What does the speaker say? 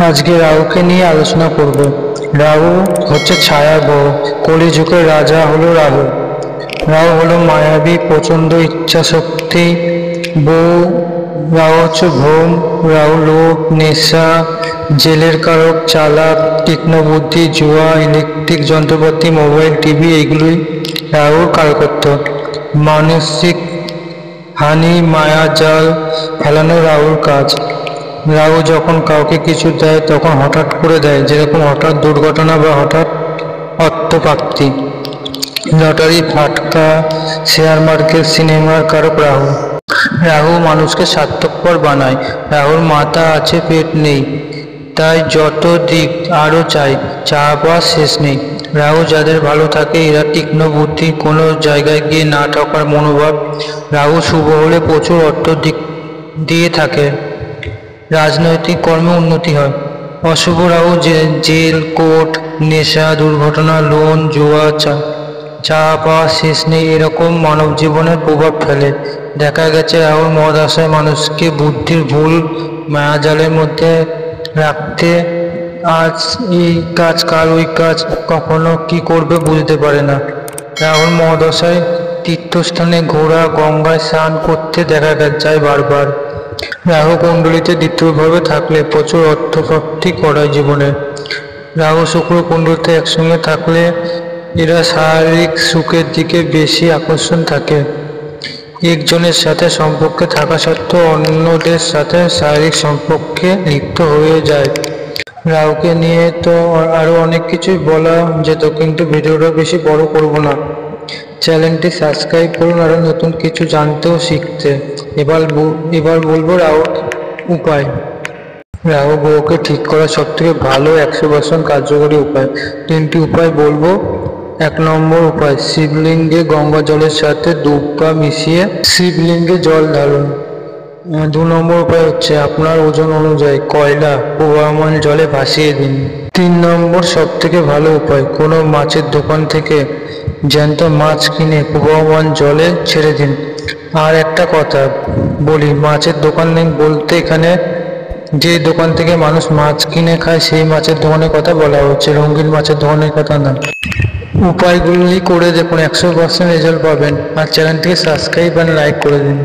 আজকে রাহুকে নিয়ে আলোচনা করব। রাহু হচ্ছে ছায়া গ্রহ, কলিযুগের রাজা হলো রাহু। রাহু হলো মায়াবী, প্রচন্ড ইচ্ছা শক্তি বউ। রাহু হচ্ছে ভ্রম, রাহু লোভ, নেশা, জেলের কারক, চালাক, তীক্ষ্ণ বুদ্ধি, জুয়া, ইলেকট্রিক যন্ত্রপাতি, মোবাইল, টিভি, এগুলোই রাহুর কারকত্ব। মানসিক হানি, মায়া জাল ফেলানো রাহুর কাজ। রাহু যখন কাউকে কিছু দেয় তখন হঠাৎ করে দেয়, যেরকম হঠাৎ দুর্ঘটনা বা হঠাৎ অর্থপ্রাপ্তি। লটারি, ফাটকা, শেয়ার মার্কেট, সিনেমার কারক রাহু। রাহু মানুষকে স্বার্থপর বানায়। রাহুর মাথা আছে, পেট নেই, তাই যত দিক আরো চাই, চা পাওয়ার শেষ নেই। রাহু যাদের ভালো থাকে এরা তীক্ষ্ণ বুদ্ধি, কোনো জায়গায় গিয়ে না ঠকার মনোভাব। রাহু শুভ হলে প্রচুর অর্থ দিক দিয়ে থাকে, রাজনৈতিক কর্মে উন্নতি হয়। অশুভ রাহু জেল, কোর্ট, নেশা, দুর্ঘটনা, লোন, জুয়া, চা পাওয়া শেষ নেই, এরকম মানব জীবনের প্রভাব ফেলে। দেখা গেছে রাহুর মহাদশায় মানুষকে বুদ্ধির ভুল মায়াজালের মধ্যে রাখতে, আজ এই কাজ কাল ওই কাজ, কখনো কি করবে বুঝতে পারে না। রাহুর মহাদশায় তীর্থস্থানে ঘোরা, গঙ্গায় স্নান করতে দেখা যায় বারবার। রাহু কুণ্ডলিতে দ্বিতীয়ভাবে থাকলে প্রচুর অর্থপ্রাপ্তি করায় জীবনে। রাহু শুক্র কুণ্ডলিতে একসঙ্গে থাকলে এরা শারীরিক সুখের দিকে বেশি আকর্ষণ থাকে। একজনের সাথে সম্পর্কে থাকা সত্ত্বেও অন্যদের সাথে শারীরিক সম্পর্কে লিপ্ত হয়ে যায়। রাহুকে নিয়ে তো আরো অনেক কিছুই বলা যেত, কিন্তু ভিডিওটা বেশি বড় করব না। চ্যানেলটি সাবস্ক্রাইব করুন আরো নতুন কিছু জানতে ও শিখতে। এবার বলবো রাহুর উপায়। রাহু গ্রহকে ঠিক করার সব থেকে ভালো 100% কার্যকরী উপায়। 3টি উপায় বলবো। 1 নম্বর উপায়, শিবলিঙ্গে গঙ্গা জলের সাথে দুধ মিশিয়ে শিবলিঙ্গে জল ঢালুন। 2 নম্বর উপায় হচ্ছে আপনার ওজন অনুযায়ী কয়লা প্রবাহমান জলে ভাসিয়ে দিন। 3 নম্বর সব থেকে ভালো উপায়, কোনো মাছের দোকান থেকে জ্যান্ত মাছ কিনে প্রবাহমান জলে ছেড়ে দিন। আর একটা কথা বলি, মাছের দোকান নেই বলতে এখানে যে দোকান থেকে মানুষ মাছ কিনে খায় সেই মাছের দোকানের কথা বলা হচ্ছে, রঙিন মাছের দোকানের কথা না। উপায়গুলি করে দেখুন, 100% রেজাল্ট পাবেন। আর চ্যানেলটিকে সাবস্ক্রাইব আর লাইক করে দিন।